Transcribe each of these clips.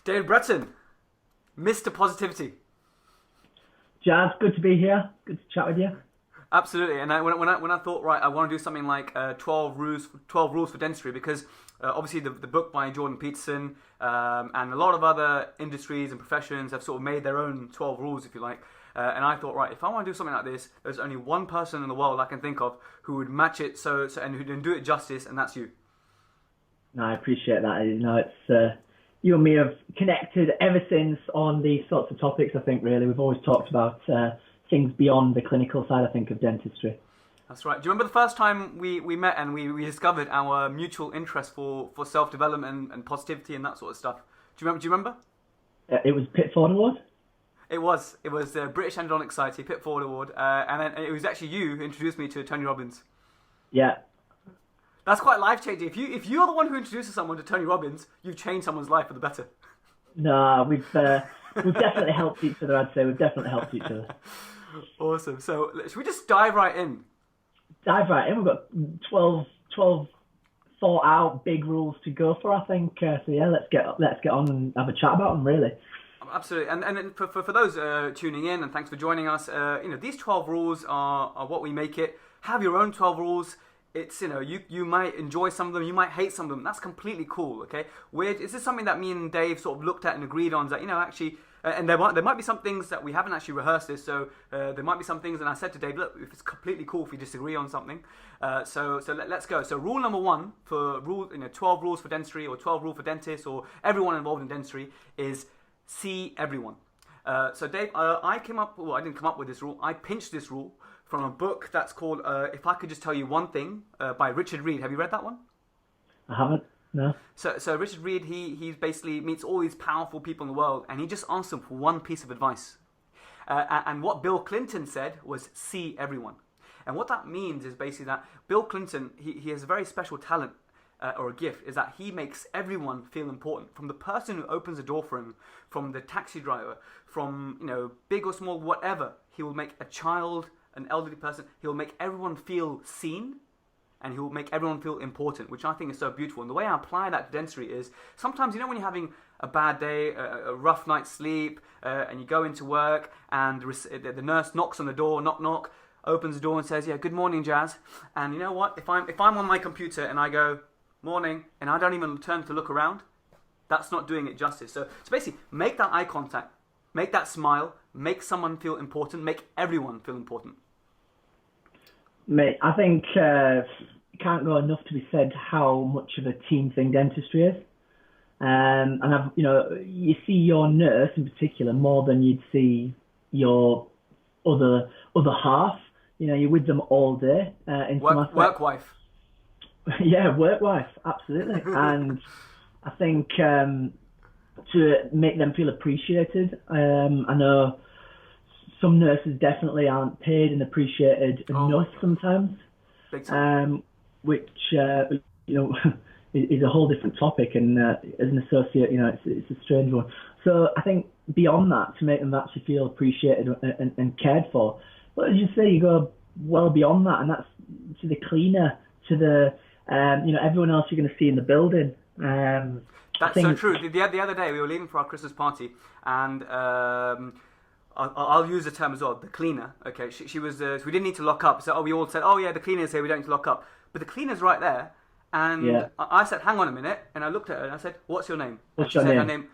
David Bretton, Mr. Positivity. Jazz, good to be here. Good to chat with you. Absolutely, and when I thought, right, I want to do something like 12 rules for dentistry, because obviously the book by Jordan Peterson and a lot of other industries and professions have sort of made their own 12 rules, if you like. And I thought, right, if I want to do something like this, there's only one person in the world I can think of who would match it and who can do it justice, and that's you. No, I appreciate that. You know, it's you and me have connected ever since on these sorts of topics. I think really we've always talked about things beyond the clinical side, I think, of dentistry. That's right. Do you remember the first time we met and we discovered our mutual interest for self-development and positivity and that sort of stuff? Do you remember? It was Pitford Award? It was the British Endodontic Society Pitford Award, and then it was actually you who introduced me to Tony Robbins. Yeah. That's quite life-changing. If you're the one who introduces someone to Tony Robbins, you've changed someone's life for the better. No, we've definitely helped each other, I'd say. We've definitely helped each other. Awesome. So should we just dive right in? Dive right in. We've got 12 thought out big rules to go for, I think. So yeah, let's get on and have a chat about them, really. Absolutely. And for those tuning in, and thanks for joining us, these 12 rules are what we make it. Have your own 12 rules. It's, you might enjoy some of them, you might hate some of them. That's completely cool, okay? Is this something that me and Dave sort of looked at and agreed on, that, actually, and there might be some things that we haven't actually rehearsed this, so there might be some things, and I said to Dave, look, if it's completely cool if we disagree on something. So let's go. So rule number one for 12 rules for dentistry, or 12 rules for dentists, or everyone involved in dentistry, is see everyone. So Dave, I didn't come up with this rule, I pinched this rule from a book that's called If I Could Just Tell You One Thing by Richard Reed. Have you read that one? I haven't, no. So Richard Reed, he basically meets all these powerful people in the world, and he just asks them for one piece of advice. And what Bill Clinton said was, see everyone. And what that means is basically that Bill Clinton, he has a very special talent or a gift, is that he makes everyone feel important. From the person who opens the door for him, from the taxi driver, from big or small, whatever, he will make a child, an elderly person, he'll make everyone feel seen, and he'll make everyone feel important, which I think is so beautiful. And the way I apply that to dentistry is, sometimes, when you're having a bad day, a rough night's sleep, and you go into work, and the nurse knocks on the door, knock, knock, opens the door and says, yeah, good morning, Jazz. And you know what? If I'm on my computer and I go, morning, and I don't even turn to look around, that's not doing it justice. So basically, make that eye contact, make that smile, make someone feel important, make everyone feel important. Mate, I think it can't go enough to be said how much of a team thing dentistry is. And you see your nurse in particular more than you'd see your other half. You're with them all day. Work wife. Yeah, work wife, absolutely. And I think to make them feel appreciated, I know some nurses definitely aren't paid and appreciated enough sometimes, Big time. Which is a whole different topic, and as an associate, it's a strange one. So I think beyond that, to make them actually feel appreciated and cared for, but as you say, you go well beyond that, and that's to the cleaner, to the everyone else you're going to see in the building. That's so true. The other day we were leaving for our Christmas party, and I'll use the term as well, the cleaner. Okay, she was. So we didn't need to lock up. So we all said, oh yeah, the cleaner's here. We don't need to lock up. But the cleaner's right there, and yeah. I said, hang on a minute, and I looked at her and I said, what's your name? What's your name?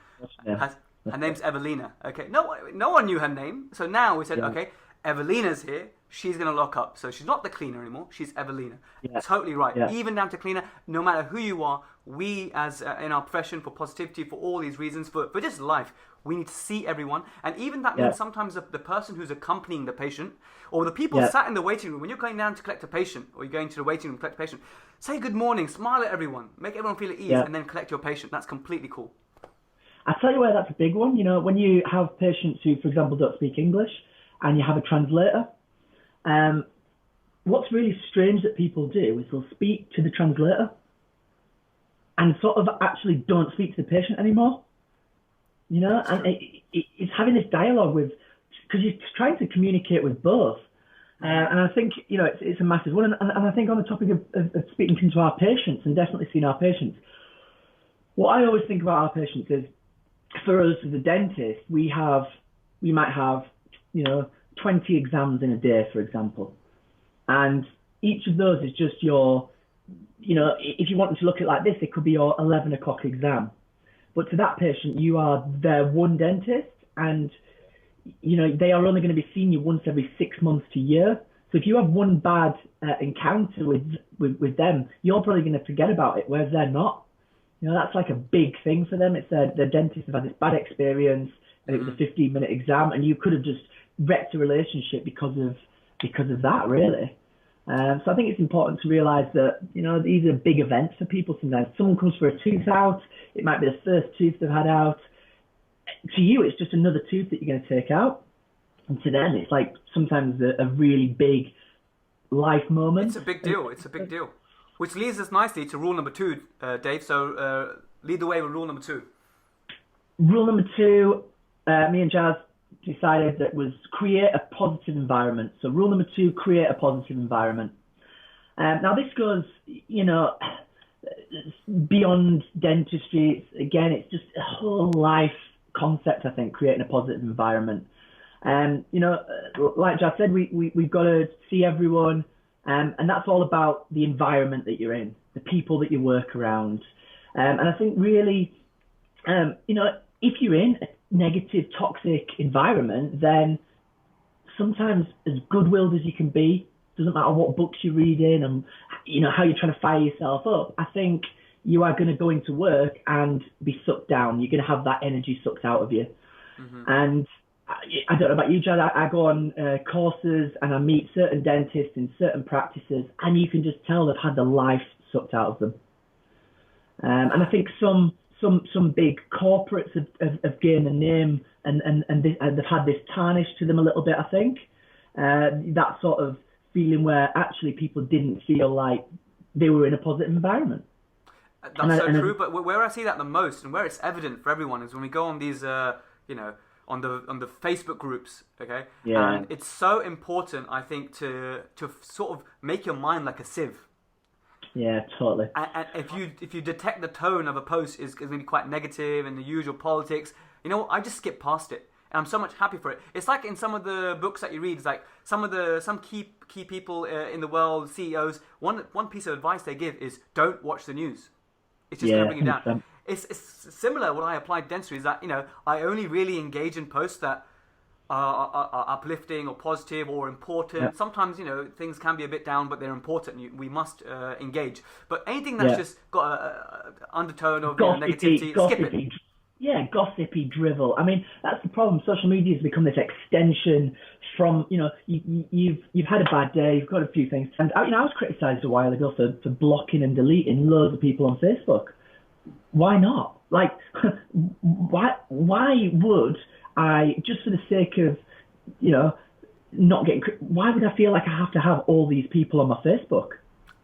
Her name's Evelina. Okay, no one knew her name. So now we said, okay, Evelina's here. She's going to lock up. So she's not the cleaner anymore. She's Evelina. Yeah. Totally right. Yeah. Even down to cleaner, no matter who you are, we as in our profession, for positivity, for all these reasons, for just life, we need to see everyone. And even that means sometimes the person who's accompanying the patient, or the people sat in the waiting room, when you're going down to collect a patient, or you're going to the waiting room to collect a patient, say good morning, smile at everyone, make everyone feel at ease, and then collect your patient. That's completely cool. I tell you where that's a big one. When you have patients who, for example, don't speak English, and you have a translator, what's really strange that people do is they'll speak to the translator and sort of actually don't speak to the patient anymore. And it's having this dialogue because you're trying to communicate with both. And I think, it's a massive one. And I think on the topic of speaking to our patients, and definitely seeing our patients, what I always think about our patients is, for us as a dentist, we might have, 20 exams in a day, for example. And each of those is just your, if you wanted to look at it like this, it could be your 11 o'clock exam. But to that patient, you are their one dentist, and, they are only going to be seeing you once every 6 months to a year. So if you have one bad encounter with them, you're probably going to forget about it, whereas they're not. That's like a big thing for them. It's their dentist have had this bad experience, and it was a 15-minute exam, and you could have just wrecked a relationship because of that, really. So I think it's important to realise that, these are big events for people sometimes. Someone comes for a tooth out, it might be the first tooth they've had out. To you, it's just another tooth that you're going to take out. And to them, it's like sometimes a really big life moment. It's a big deal. It's a big deal. Which leads us nicely to rule number 2, Dave. So lead the way with rule number 2. Rule number 2, me and Jazz decided that was create a positive environment. So rule number 2, create a positive environment. Now this goes, beyond dentistry. It's just a whole life concept, I think, creating a positive environment. Like Jazz said, we've got to see everyone, and that's all about the environment that you're in, the people that you work around. And I think really, if you're in a negative, toxic environment, then sometimes as good-willed as you can be, doesn't matter what books you're reading and, how you're trying to fire yourself up, I think you are going to go into work and be sucked down. You're going to have that energy sucked out of you. Mm-hmm. And I don't know about you, Jad, I go on courses and I meet certain dentists in certain practices, and you can just tell they've had the life sucked out of them. And I think some big corporates have gained a name and they've had this tarnish to them a little bit, I think. That sort of feeling where actually people didn't feel like they were in a positive environment. That's so true, but where I see that the most and where it's evident for everyone is when we go on these, on the Facebook groups, okay? Yeah. And it's so important, I think, to sort of make your mind like a sieve. Yeah, totally. And if you detect the tone of a post is going to be quite negative and the usual politics, I just skip past it. And I'm so much happy for it. It's like in some of the books that you read, it's like some key people in the world, CEOs, one piece of advice they give is don't watch the news. It's just going to bring you down. It's similar. What I applied to dentistry is that I only really engage in posts that are uplifting or positive or important. Yeah. Sometimes things can be a bit down, but they're important. We must engage. But anything that's just got a undertone of negativity, skip it. Yeah, gossipy drivel. I mean, that's the problem. Social media has become this extension from, you've had a bad day, you've got a few things. And, I was criticised a while ago for blocking and deleting loads of people on Facebook. Why not? Like, why would I, just for the sake of, not getting, why would I feel like I have to have all these people on my Facebook?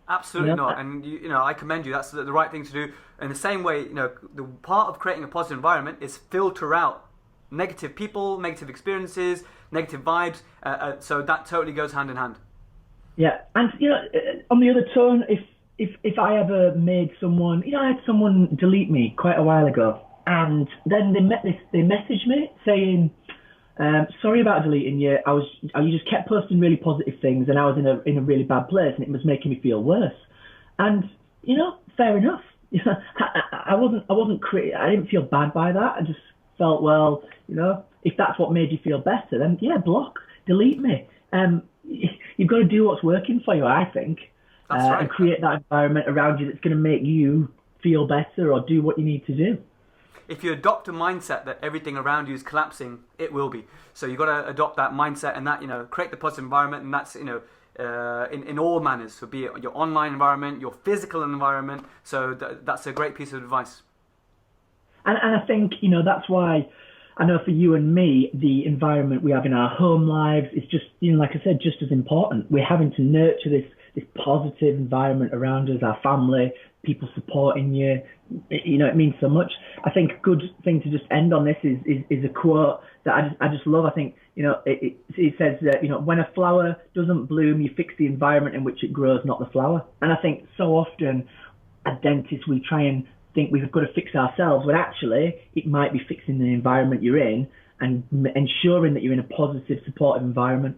Absolutely not. And, I commend you. That's the right thing to do. In the same way, the part of creating a positive environment is filter out negative people, negative experiences, negative vibes. So that totally goes hand in hand. Yeah. And, on the other tone, if I ever made someone, I had someone delete me quite a while ago, and then they messaged me saying, sorry about deleting you. You just kept posting really positive things, and I was in a really bad place, and it was making me feel worse. And fair enough. I didn't feel bad by that. I just felt, well, if that's what made you feel better, then block, delete me. You've got to do what's working for you, I think, right. And create that environment around you that's going to make you feel better or do what you need to do. If you adopt a mindset that everything around you is collapsing, it will be. So you've got to adopt that mindset and that, create the positive environment, and that's, in all manners. So be it your online environment, your physical environment. So that's a great piece of advice. And I think, that's why I know for you and me, the environment we have in our home lives is just, like I said, just as important. We're having to nurture this positive environment around us, our family, people supporting you. It means so much. I think a good thing to just end on this is a quote that I just love. I think, it says that, when a flower doesn't bloom, you fix the environment in which it grows, not the flower. And I think so often as dentists, we try and think we've got to fix ourselves, when actually it might be fixing the environment you're in and ensuring that you're in a positive, supportive environment.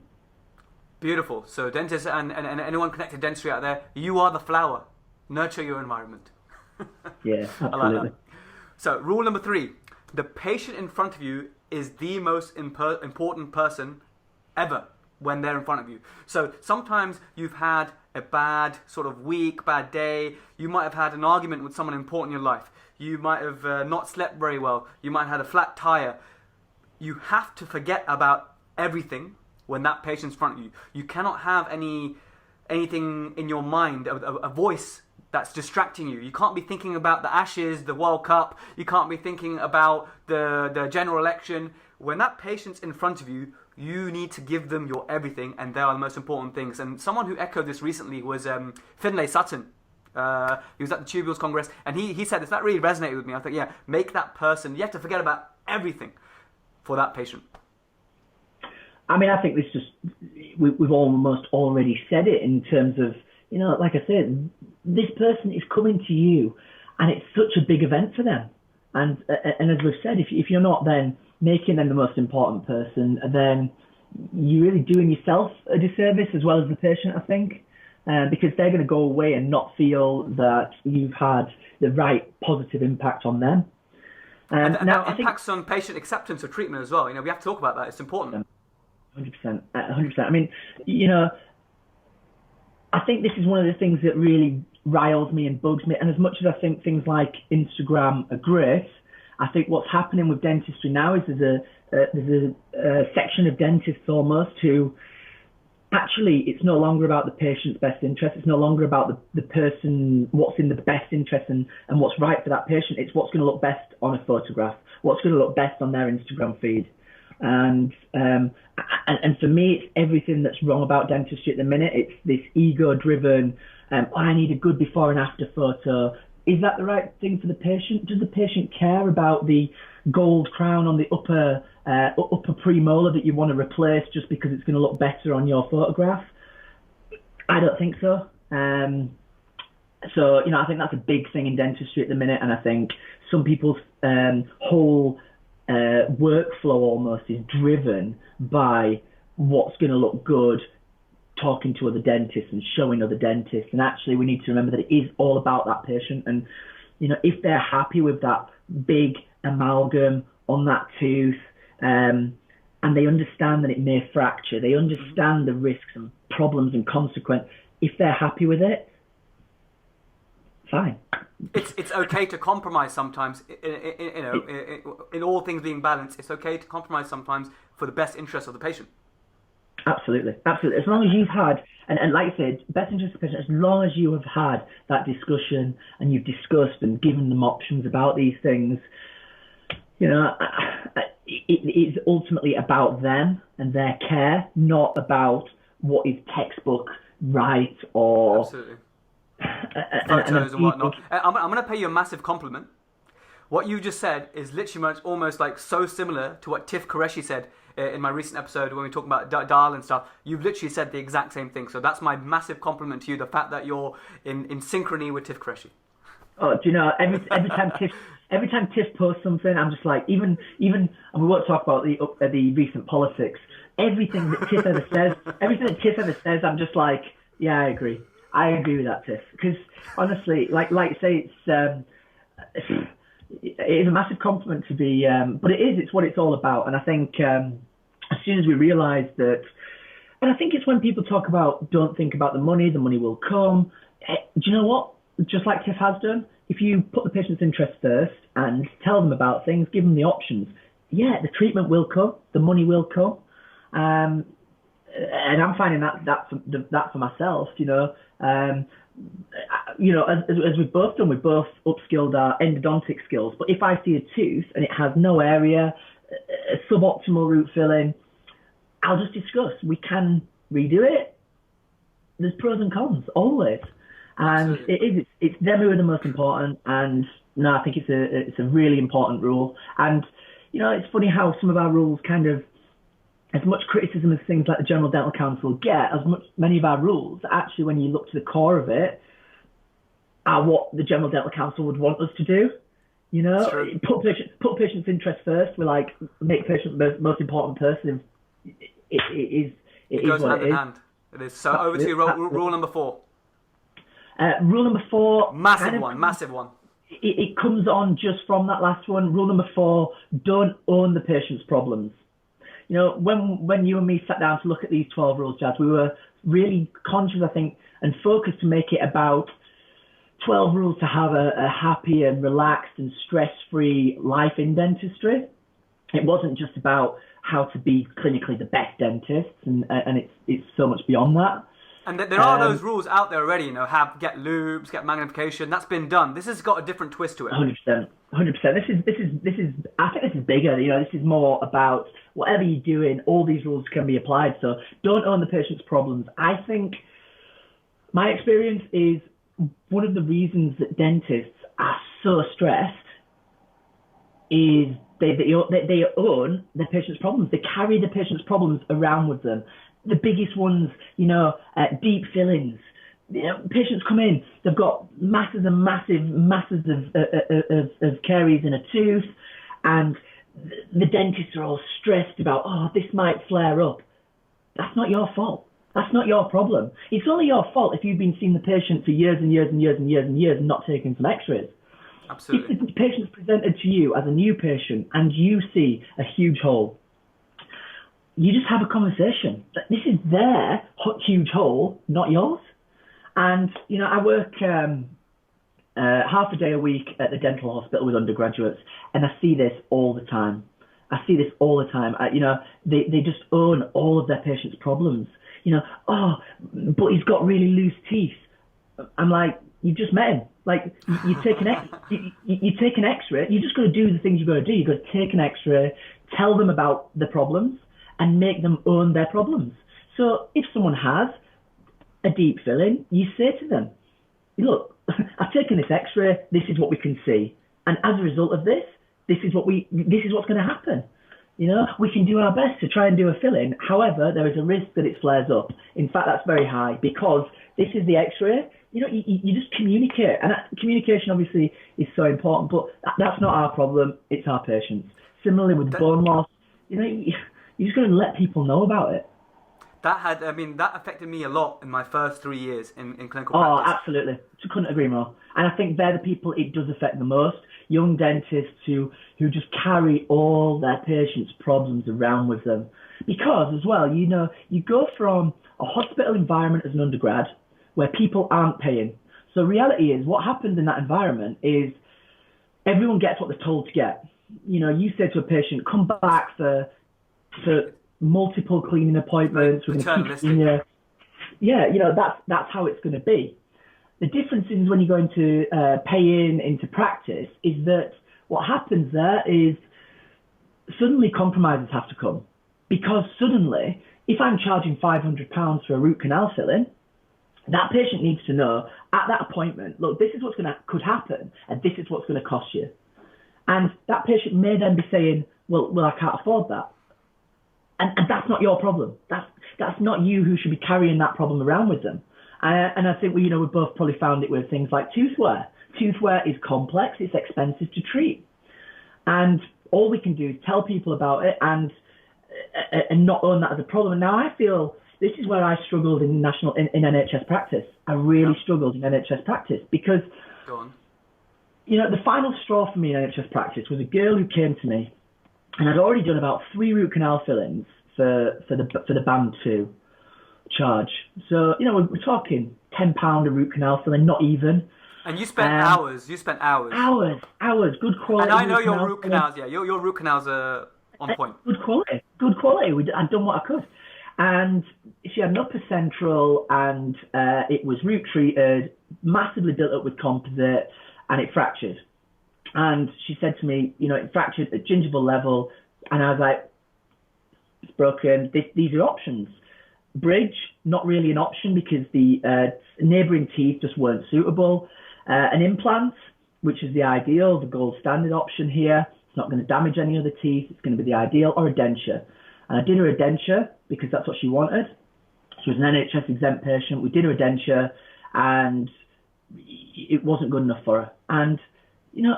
Beautiful. So dentists and anyone connected to dentistry out there, you are the flower. Nurture your environment. Yeah, absolutely. I like that. So rule number 3, the patient in front of you is the most important person ever when they're in front of you. So sometimes you've had a bad sort of week, bad day. You might have had an argument with someone important in your life. You might have not slept very well. You might have had a flat tire. You have to forget about everything when that patient's in front of you. You cannot have anything in your mind, a voice that's distracting you. You can't be thinking about the Ashes, the World Cup. You can't be thinking about the general election. When that patient's in front of you, you need to give them your everything, and they are the most important things. And someone who echoed this recently was Finlay Sutton. He was at the Tubules Congress, and he said this. That really resonated with me. I thought, yeah, make that person. You have to forget about everything for that patient. I mean, I think we've almost already said it in terms of, like I said, this person is coming to you, and it's such a big event for them. And as we've said, if you're not then making them the most important person, then you're really doing yourself a disservice as well as the patient, I think, because they're going to go away and not feel that you've had the right positive impact on them. And that impacts on patient acceptance of treatment as well. We have to talk about that. It's important. 100%. I mean, I think this is one of the things that really riles me and bugs me. And as much as I think things like Instagram are great, I think what's happening with dentistry now is there's a section of dentists almost who actually it's no longer about the patient's best interest. It's no longer about the person, what's in the best interest and what's right for that patient. It's what's going to look best on a photograph, what's going to look best on their Instagram feed. And for me, it's everything that's wrong about dentistry at the minute. It's this ego-driven, I need a good before and after photo. Is that the right thing for the patient? Does the patient care about the gold crown on the upper premolar that you want to replace just because it's going to look better on your photograph? I don't think so. So, I think that's a big thing in dentistry at the minute, and I think some people's whole workflow almost is driven by what's going to look good, talking to other dentists and showing other dentists. And actually we need to remember that it is all about that patient. And if they're happy with that big amalgam on that tooth, and they understand that it may fracture, they understand the risks and problems and consequences, if they're happy with it, fine. It's okay to compromise sometimes. In all things being balanced, it's okay to compromise sometimes for the best interest of the patient. Absolutely. As long as you've had, and like I said, best interest of the patient, as long as you have had that discussion and you've discussed and given them options about these things, it is ultimately about them and their care, not about what is textbook right or... Absolutely. Photos and whatnot. I'm going to pay you a massive compliment. What you just said is literally almost like so similar to what Tiff Qureshi said in my recent episode when we talk about Dahl and stuff. You've literally said the exact same thing. So that's my massive compliment to you, the fact that you're in synchrony with Tiff Qureshi. Oh, do you know, every time Tiff posts something, I'm just like, even, and we won't talk about the recent politics, everything that Tiff ever says, I'm just like, yeah, I agree with that, Tiff. Because honestly, like say, it is a massive compliment to be, but it's what it's all about. And I think as soon as we realise that, and I think it's when people talk about don't think about the money will come. Do you know what? Just like Tiff has done, if you put the patient's interest first and tell them about things, give them the options, yeah, the treatment will come, the money will come. And I'm finding that for myself, as we've both done, we've both upskilled our endodontic skills. But if I see a tooth and it has no area, a suboptimal root filling, I'll just discuss. We can redo it. There's pros and cons, always. And it's them who are the most important. And no, I think it's a really important rule. And, it's funny how some of our rules kind of, as much criticism as things like the General Dental Council get, many of our rules, actually, when you look to the core of it, are what the General Dental Council would want us to do. You know, put patient's interest first. We're like, make patient the most important person. It goes hand in hand. It is. So over to you, rule number 4. Rule number 4. Massive one. It comes on just from that last one. Rule number 4, don't own the patient's problems. You know, when you and me sat down to look at these 12 rules, Jazz, we were really conscious, I think, and focused to make it about 12 rules to have a happy and relaxed and stress-free life in dentistry. It wasn't just about how to be clinically the best dentist, and it's so much beyond that. And there are those rules out there already, you know, get loops, get magnification. That's been done. This has got a different twist to it. 100%. This is. I think this is bigger. You know, this is more about whatever you're doing. All these rules can be applied. So don't own the patient's problems. I think my experience is one of the reasons that dentists are so stressed is they own their patient's problems. They carry the patient's problems around with them. The biggest ones, you know, deep fillings. You know, patients come in, they've got masses and masses of caries in a tooth, and the dentists are all stressed about, oh, this might flare up. That's not your fault. That's not your problem. It's only your fault if you've been seeing the patient for years and years and years and years and years and not taking some x-rays. Absolutely. If the patient's presented to you as a new patient and you see a huge hole, you just have a conversation. This is their huge hole, not yours. And, you know, I work half a day a week at the dental hospital with undergraduates, and I see this all the time. You know, they just own all of their patients' problems. You know, oh, but he's got really loose teeth. I'm like, you've just met him. Like, you take an X-ray. You just got to do the things you've got to do. You've got to take an X-ray, tell them about the problems, and make them own their problems. So if someone has a deep filling, you say to them, look, I've taken this X-ray, this is what we can see. And as a result of this, this is what's going to happen. You know, we can do our best to try and do a fill-in. However, there is a risk that it flares up. In fact, that's very high because this is the X-ray. You know, you just communicate. And communication obviously is so important, but that's not our problem. It's our patients. Similarly with bone loss, you know, you're just going to let people know about it. That affected me a lot in my first 3 years in clinical practice. Oh, absolutely. I couldn't agree more. And I think they're the people it does affect the most. Young dentists who just carry all their patients' problems around with them. Because as well, you know, you go from a hospital environment as an undergrad where people aren't paying. So reality is what happens in that environment is everyone gets what they're told to get. You know, you say to a patient, come back for multiple cleaning appointments. We're going to keep you. Yeah, you know, that's how it's going to be. The difference is when you go into paying into practice is that what happens there is suddenly compromises have to come. Because suddenly, if I'm charging £500 for a root canal filling, that patient needs to know at that appointment, look, this is what's could happen, and this is what's going to cost you. And that patient may then be saying, well, I can't afford that. And that's not your problem. That's not you who should be carrying that problem around with them. And I think we both probably found it with things like tooth wear. Tooth wear is complex. It's expensive to treat. And all we can do is tell people about it and not own that as a problem. And now I feel this is where I struggled in NHS practice. I really struggled in NHS practice because, you know, the final straw for me in NHS practice was a girl who came to me, and I'd already done about 3 root canal fillings for the band 2 charge. So, you know, we're talking £10 a root canal filling, not even. And you spent hours. Hours. Good quality. And I know your root canals. Yeah, your root canals are on point. Good quality. I'd done what I could. And she had an upper central, and it was root treated, massively built up with composite, and it fractured. And she said to me, you know, it fractured at gingival level, and I was like, it's broken. These are options. Bridge, not really an option because the neighbouring teeth just weren't suitable. An implant, which is the ideal, the gold standard option here. It's not going to damage any other teeth. It's going to be the ideal, or a denture. And I did her a denture because that's what she wanted. She was an NHS exempt patient. We did her a denture, and it wasn't good enough for her. And, you know,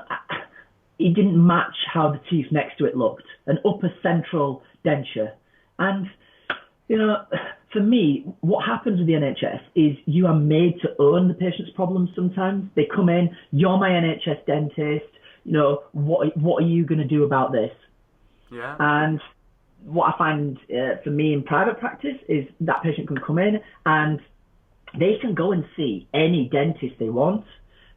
it didn't match how the teeth next to it looked, an upper central denture. And, you know, for me, what happens with the NHS is you are made to own the patient's problems sometimes. They come in, you're my NHS dentist, you know, what are you going to do about this? Yeah. And what I find for me in private practice is that patient can come in and they can go and see any dentist they want.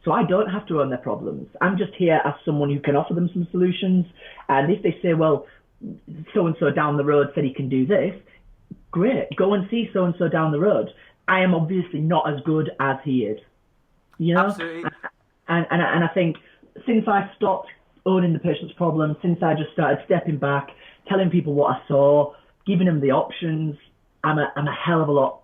So I don't have to own their problems. I'm just here as someone who can offer them some solutions. And if they say, well, so-and-so down the road said he can do this, great, go and see so-and-so down the road. I am obviously not as good as he is. You know? Absolutely. And I think since I stopped owning the patient's problem, since I just started stepping back, telling people what I saw, giving them the options, I'm a hell of a lot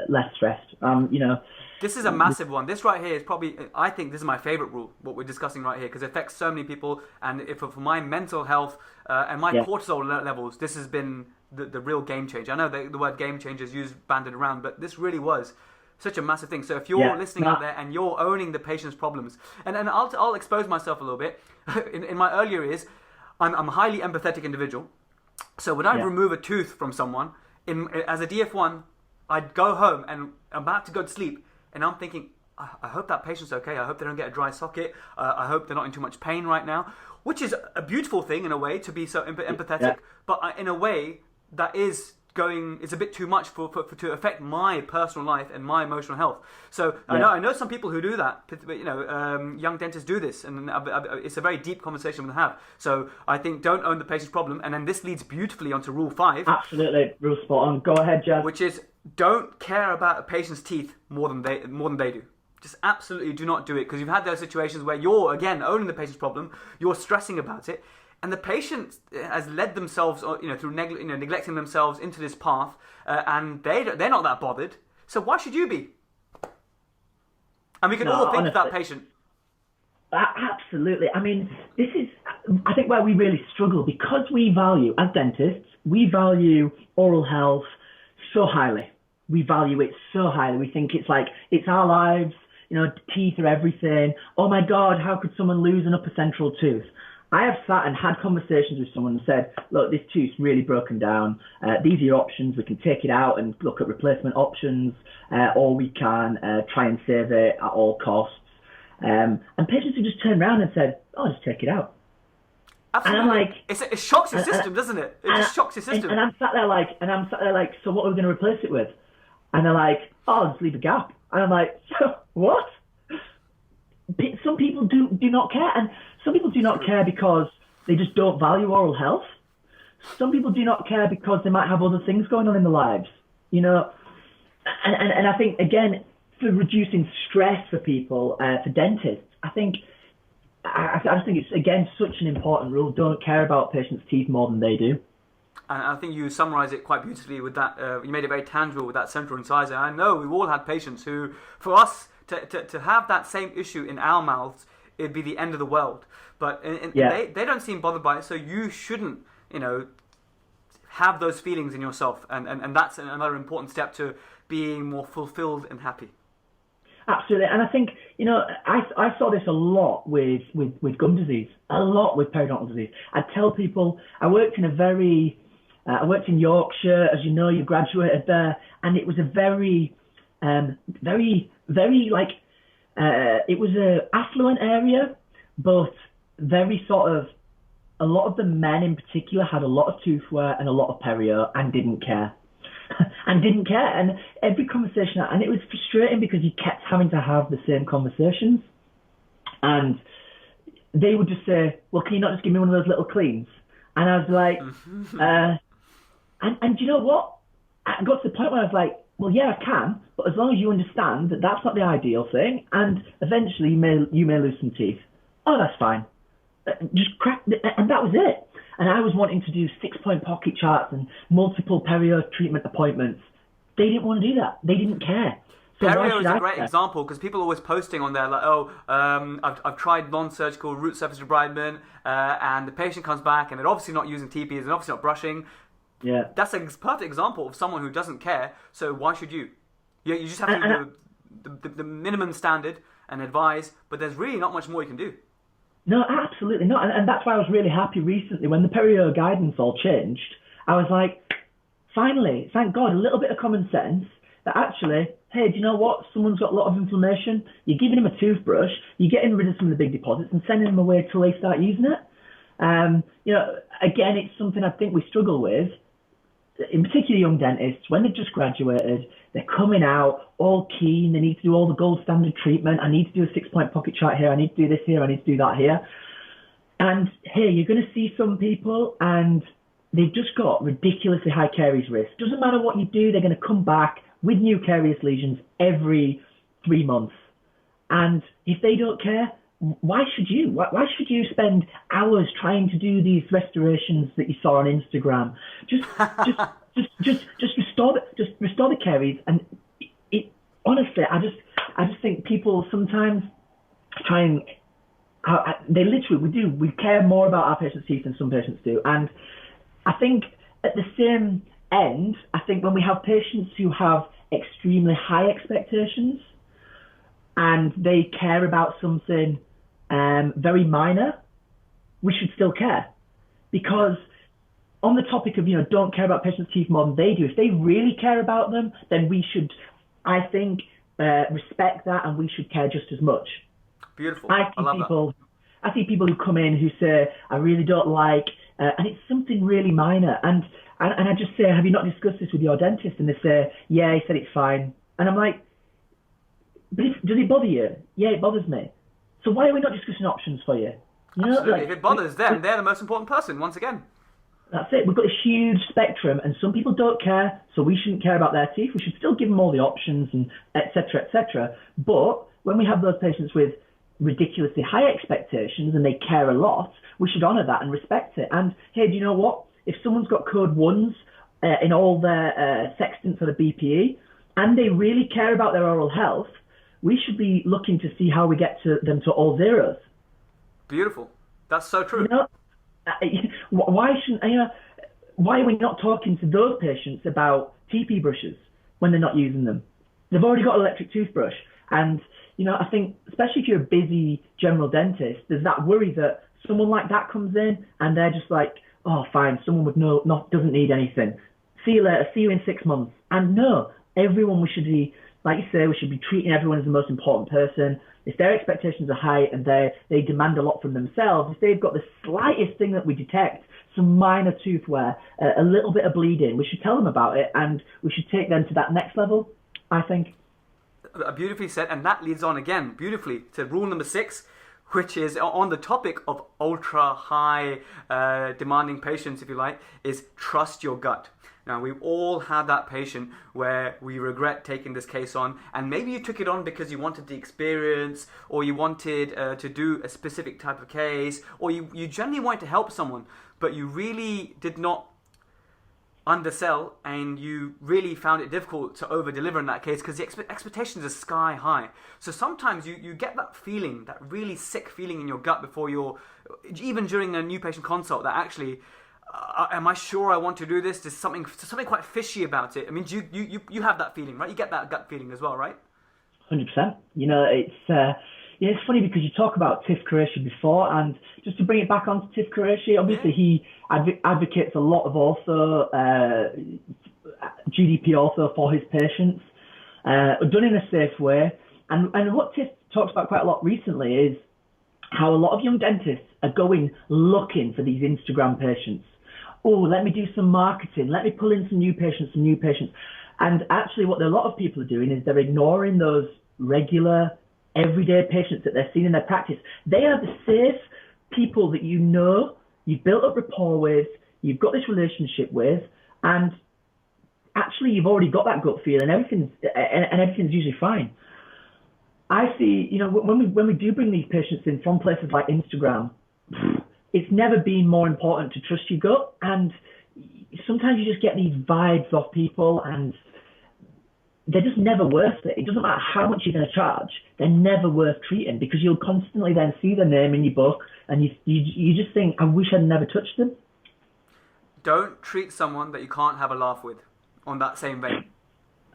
less stressed. You know. This is a massive one. This right here is probably, I think this is my favorite rule, what we're discussing right here, because it affects so many people. And if for my mental health and my cortisol levels, this has been the real game changer. I know the word game changer is used, banded around, but this really was such a massive thing. So if you're listening out there and you're owning the patient's problems, and I'll expose myself a little bit. In my earlier years, I'm a highly empathetic individual. So when I remove a tooth from someone, as a DF1, I'd go home and I'm about to go to sleep, and I'm thinking, I hope that patient's okay. I hope they don't get a dry socket. I hope they're not in too much pain right now, which is a beautiful thing in a way, to be so empathetic. Yeah. But in a way, that is it's a bit too much to affect my personal life and my emotional health. So I know some people who do that. You know, young dentists do this, and it's a very deep conversation to have. So I think don't own the patient's problem, and then this leads beautifully onto Rule 5. Absolutely, rule spot on. Go ahead, Jazz. Which is don't care about a patient's teeth more than they do. Just absolutely do not do it, because you've had those situations where you're again owning the patient's problem, you're stressing about it. And the patient has led themselves, through neglecting themselves into this path, and they're not that bothered. So why should you be? And we can all think of that patient. Absolutely. I mean, this is, I think, where we really struggle, because we value, as dentists, we value oral health so highly. We value it so highly. We think it's like, it's our lives, teeth are everything. Oh my God, how could someone lose an upper central tooth? I have sat and had conversations with someone and said, look, this tooth's really broken down. These are your options. We can take it out and look at replacement options, or we can try and save it at all costs. And patients have just turned around and said, oh, just take it out. Absolutely. And I'm like... It shocks your system, doesn't it? It just shocks your system. And I'm sat there like, so what are we going to replace it with? And they're like, oh, I'll just leave a gap. And I'm like, so what? Some people do not care, and some people do not care because they just don't value oral health. Some people do not care because they might have other things going on in their lives, And I think, again, for reducing stress for people, for dentists, I just think it's, again, such an important rule. Don't care about patients' teeth more than they do. And I think you summarise it quite beautifully with that. You made it very tangible with that central incisor. I know we've all had patients who, for us, to have that same issue in our mouths, it'd be the end of the world. But they don't seem bothered by it, so you shouldn't, have those feelings in yourself. And that's another important step to being more fulfilled and happy. Absolutely. And I think, I saw this a lot with gum disease, a lot with periodontal disease. I tell people, I worked in Yorkshire, as you know, you graduated there, and it was a very, very, it was a affluent area, but very sort of, a lot of the men in particular had a lot of tooth wear and a lot of perio and didn't care. And every conversation, and it was frustrating because you kept having to have the same conversations. And they would just say, well, can you not just give me one of those little cleans? And I was like, and you know what? I got to the point where I was like, well, yeah, I can, but as long as you understand that that's not the ideal thing, and eventually you may lose some teeth. Oh, that's fine. Just crack, and that was it. And I was wanting to do 6-point pocket charts and multiple perio treatment appointments. They didn't want to do that. They didn't care. So perio is a great example, because people are always posting on there like, I've tried non-surgical root surface debridement, and the patient comes back and they're obviously not using TPs and obviously not brushing. Yeah, that's a perfect example of someone who doesn't care. So why should you? You just have to do the minimum standard, and advise, but there's really not much more you can do. No, absolutely not. And that's why I was really happy recently when the perio guidance all changed. I was like, finally, thank God, a little bit of common sense that actually, hey, do you know what? Someone's got a lot of inflammation. You're giving him a toothbrush. You're getting rid of some of the big deposits and sending them away till they start using it. Again, it's something I think we struggle with, in particular young dentists, when they've just graduated, they're coming out all keen, they need to do all the gold standard treatment, I need to do a 6-point pocket chart here, I need to do this here, I need to do that here. And here, you're going to see some people and they've just got ridiculously high caries risk. Doesn't matter what you do, they're going to come back with new caries lesions every 3 months. And if they don't care, why should you? Why should you spend hours trying to do these restorations that you saw on Instagram? Just restore the caries. And honestly, I just think people sometimes try and we care more about our patients' teeth than some patients do. And I think at the same end, I think when we have patients who have extremely high expectations and they care about something very minor, we should still care. Because on the topic of, don't care about patients' teeth more than they do, if they really care about them, then we should, I think, respect that, and we should care just as much. Beautiful. I see people who come in who say, I really don't like, and it's something really minor. And I just say, have you not discussed this with your dentist? And they say, yeah, he said it's fine. And I'm like, but does it bother you? Yeah, it bothers me. So why are we not discussing options for you? Absolutely. If it bothers them, they're the most important person, once again. That's it. We've got a huge spectrum, and some people don't care, so we shouldn't care about their teeth. We should still give them all the options, and et cetera, et cetera. But when we have those patients with ridiculously high expectations and they care a lot, we should honour that and respect it. And hey, do you know what? If someone's got code 1s in all their sextants or the BPE, and they really care about their oral health, we should be looking to see how we get them to all 0s. Beautiful. That's so true. Why are we not talking to those patients about TP brushes when they're not using them? They've already got an electric toothbrush. And, I think, especially if you're a busy general dentist, there's that worry that someone like that comes in and they're just like, oh, fine, someone doesn't need anything. See you later, see you in 6 months. And no, everyone we should be, like you say, we should be treating everyone as the most important person. If their expectations are high and they demand a lot from themselves, if they've got the slightest thing that we detect, some minor tooth wear, a little bit of bleeding, we should tell them about it and we should take them to that next level, I think. Beautifully said, and that leads on again beautifully to rule number 6, which is on the topic of ultra high demanding patients, if you like, is trust your gut. Now, we've all had that patient where we regret taking this case on, and maybe you took it on because you wanted the experience, or you wanted to do a specific type of case, or you generally wanted to help someone, but you really did not undersell, and you really found it difficult to over-deliver in that case because the expectations are sky high. So sometimes you get that feeling, that really sick feeling in your gut even during a new patient consult, that actually, am I sure I want to do this? There's something quite fishy about it. I mean, you have that feeling, right? You get that gut feeling as well, right? 100%. It's funny because you talk about Tiff Qureshi before, and just to bring it back onto Tiff Qureshi, obviously he advocates a lot of ortho, GDP ortho for his patients, done in a safe way. And what Tiff talks about quite a lot recently is how a lot of young dentists are going looking for these Instagram patients. Oh, let me do some marketing. Let me pull in some new patients. And actually what a lot of people are doing is they're ignoring those regular, everyday patients that they're seeing in their practice. They are the safe people that you've built up rapport with, you've got this relationship with, and actually you've already got that gut feel, and everything's usually fine. I see, when we do bring these patients in from places like Instagram, it's never been more important to trust your gut, and sometimes you just get these vibes off people, and they're just never worth it. It doesn't matter how much you're going to charge, they're never worth treating, because you'll constantly then see their name in your book, and you just think, I wish I'd never touched them. Don't treat someone that you can't have a laugh with, on that same vein.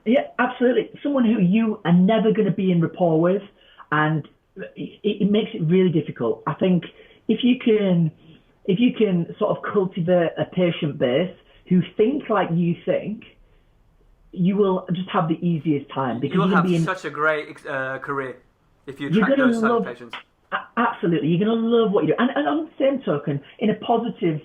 Yeah, absolutely. Someone who you are never going to be in rapport with. and it makes it really difficult. I think if you can sort of cultivate a patient base who think like you think, you will just have the easiest time, because You'll you're have going to be such a great career if you you're attract going to those type of love patients. absolutely, you're going to love what you do. And on the same token, in a positive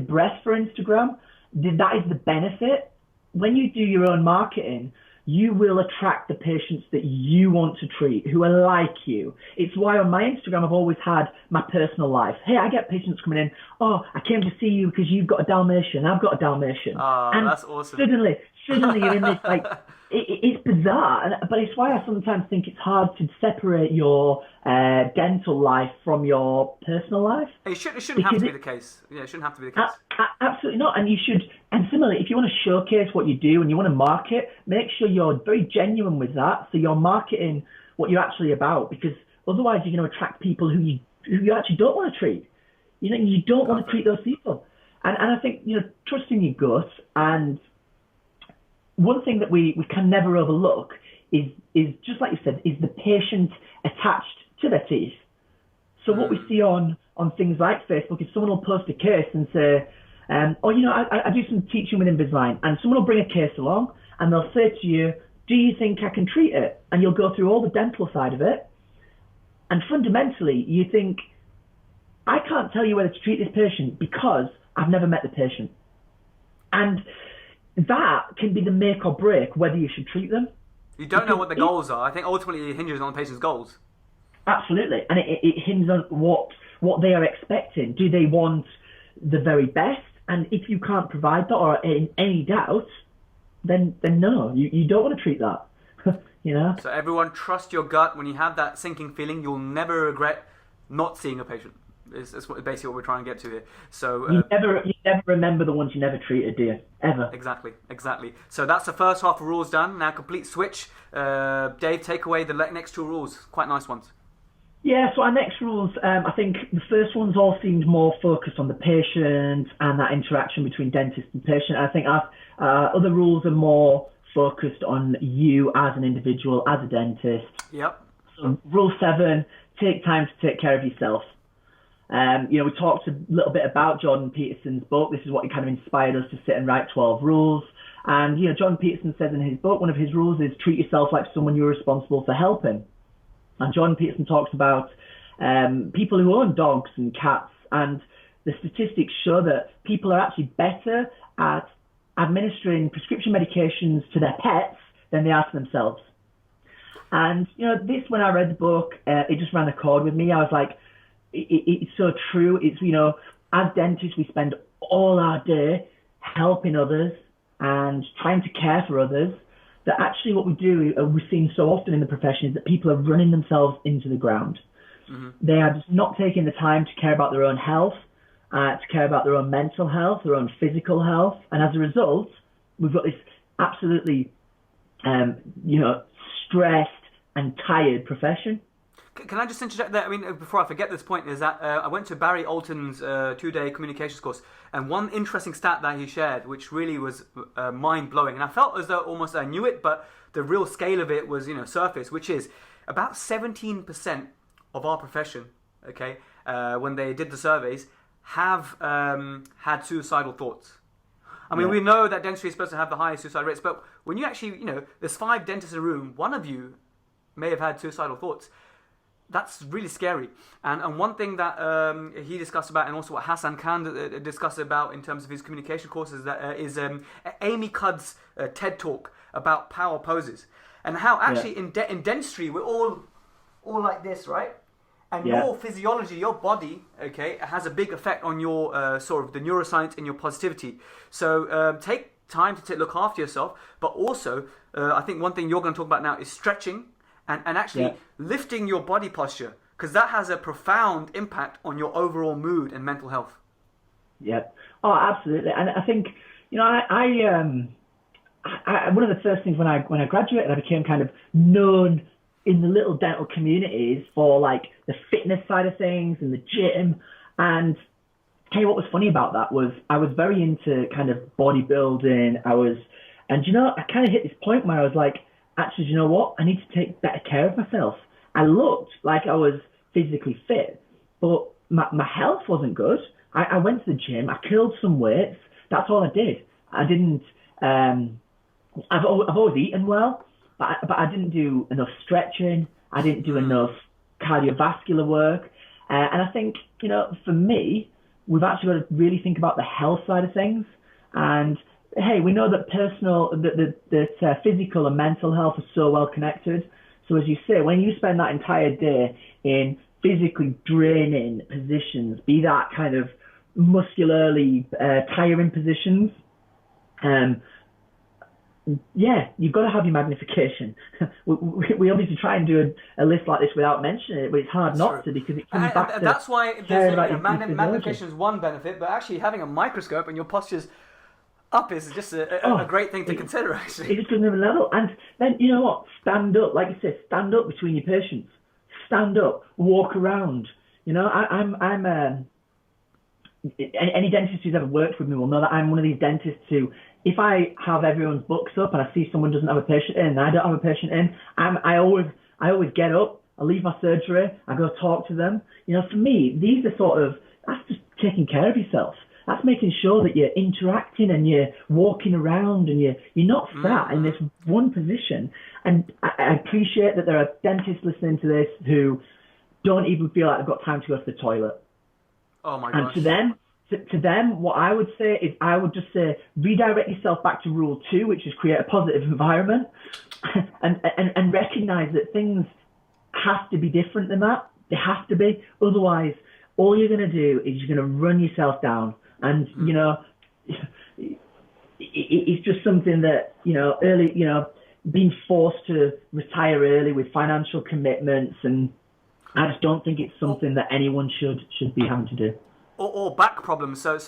breath for Instagram, that is the benefit. When you do your own marketing, you will attract the patients that you want to treat, who are like you. It's why on my Instagram, I've always had my personal life. Hey, I get patients coming in, oh, I came to see you because you've got a Dalmatian, I've got a Dalmatian. Oh, And that's awesome. Suddenly you're in this, like, it's bizarre, but it's why I sometimes think it's hard to separate your dental life from your personal life. It shouldn't have to be the case. Yeah, it shouldn't have to be the case. Absolutely not. And you should, and similarly, if you want to showcase what you do and you want to market, make sure you're very genuine with that. So you're marketing what you're actually about, because otherwise you're going to attract people who you actually don't want to treat. You know, you don't want to treat those people. And I think, trusting your gut, and one thing that we can never overlook is just like you said, is the patient attached to their teeth. So what we see on things like Facebook is someone will post a case and say, I do some teaching with Invisalign, and someone will bring a case along and they'll say to you, do you think I can treat it? And you'll go through all the dental side of it. And fundamentally, you think, I can't tell you whether to treat this patient because I've never met the patient. And that can be the make or break whether you should treat them. You don't know what the goals are. I think ultimately it hinges on the patient's goals. Absolutely. And it hinges on what they are expecting. Do they want the very best? And if you can't provide that, or in any doubt, then no, you don't want to treat that. So everyone, trust your gut. When you have that sinking feeling, you'll never regret not seeing a patient. It's basically what we're trying to get to here. So you never remember the ones you never treated, do you? Ever. Exactly. So that's the first half of rules done. Now complete switch. Dave, take away the next two rules. Quite nice ones. Yeah, so our next rules, I think the first ones all seemed more focused on the patient and that interaction between dentist and patient. I think our other rules are more focused on you as an individual, as a dentist. Yep. So rule 7, take time to take care of yourself. We talked a little bit about Jordan Peterson's book. This is what kind of inspired us to sit and write 12 rules. And, Jordan Peterson says in his book, one of his rules is treat yourself like someone you're responsible for helping. And Jordan Peterson talks about people who own dogs and cats, and the statistics show that people are actually better at administering prescription medications to their pets than they are to themselves. And, this, when I read the book, it just ran a chord with me. I was like, it's so true. It's, as dentists, we spend all our day helping others and trying to care for others, that actually what we do, we've seen so often in the profession, is that people are running themselves into the ground. Mm-hmm. They are just not taking the time to care about their own health, to care about their own mental health, their own physical health. And as a result, we've got this absolutely, stressed and tired profession. Can I just interject there? I mean, before I forget this point, is that I went to Barry Alton's 2-day communications course, and one interesting stat that he shared, which really was mind-blowing, and I felt as though almost I knew it, but the real scale of it was, surface, which is about 17% of our profession, okay, when they did the surveys, have had suicidal thoughts. I mean, we know that dentistry is supposed to have the highest suicide rates, but when you actually, there's 5 dentists in a room, one of you may have had suicidal thoughts. That's really scary. And one thing that he discussed about, and also what Hassan Khan discussed about in terms of his communication courses, that is Amy Cudd's TED Talk about power poses, and how actually in dentistry we're all like this, right? And your physiology, your body, okay, has a big effect on your sort of the neuroscience and your positivity. So take time to look after yourself, but also I think one thing you're going to talk about now is stretching. And actually lifting your body posture, because that has a profound impact on your overall mood and mental health. Yeah. Oh, absolutely. And I think, I one of the first things when I graduated, I became kind of known in the little dental communities for like the fitness side of things and the gym. And hey, what was funny about that was I was very into kind of bodybuilding. I kind of hit this point where I was like, actually, you know what? I need to take better care of myself. I looked like I was physically fit, but my health wasn't good. I went to the gym, I curled some weights. That's all I did. I didn't. I've always eaten well, but I didn't do enough stretching. I didn't do enough cardiovascular work. And I think, for me, we've actually got to really think about the health side of things. And hey, we know that physical and mental health are so well connected. So as you say, when you spend that entire day in physically draining positions, be that kind of muscularly tiring positions, you've got to have your magnification. we obviously try and do a list like this without mentioning it, but it's hard not to, because it comes back to... That's why magnification is one benefit, but actually having a microscope and your posture's up is just a great thing to consider, actually. It just goes another level. And then, you know what? Stand up. Like you said, stand up between your patients. Stand up. Walk around. Any dentist who's ever worked with me will know that I'm one of these dentists who, if I have everyone's books up and I see someone doesn't have a patient in and I don't have a patient in, I always get up, I leave my surgery, I go talk to them. For me, these are that's just taking care of yourself. That's making sure that you're interacting and you're walking around and you're not sat in this one position. And I appreciate that there are dentists listening to this who don't even feel like they've got time to go to the toilet. Oh my gosh. And to them, what I would say is I would just say redirect yourself back to rule 2, which is create a positive environment, and recognize that things have to be different than that. They have to be. Otherwise, all you're going to do is you're going to run yourself down. And, it's just something that, early, being forced to retire early with financial commitments, and I just don't think it's something that anyone should be having to do. Or back problems. So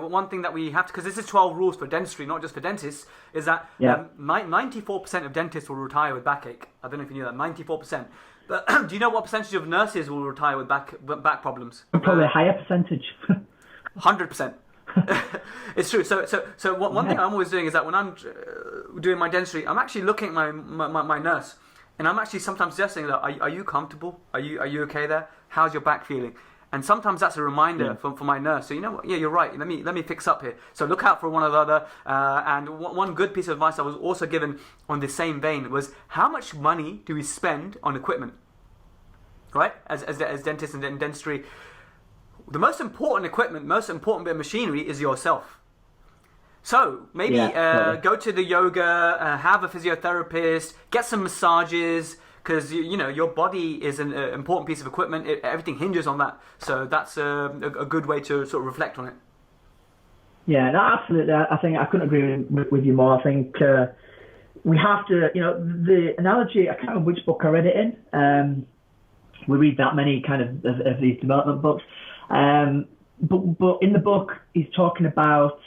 one thing that we have to, because this is 12 rules for dentistry, not just for dentists, is that 94% of dentists will retire with backache. I don't know if you knew that, 94%. But do you know what percentage of nurses will retire with back problems? Probably a higher percentage. 100%. It's true. So one thing I'm always doing is that when I'm doing my dentistry, I'm actually looking at my nurse, and I'm actually sometimes suggesting that, are you comfortable? Are you okay there? How's your back feeling? And sometimes that's a reminder for my nurse. So, you know what? Yeah, you're right. Let me fix up here. So look out for one another. And one good piece of advice I was also given on the same vein was, how much money do we spend on equipment? Right? As dentists and dentistry, the most important equipment, most important bit of machinery is yourself. So maybe go to the yoga, have a physiotherapist, get some massages, because your body is an important piece of equipment. Everything hinges on that. So that's a good way to sort of reflect on it. Yeah, no, absolutely. I think I couldn't agree with you more. I think we have to, the analogy, I can't remember which book I read it in. We read that many kind of these development books. But in the book, he's talking about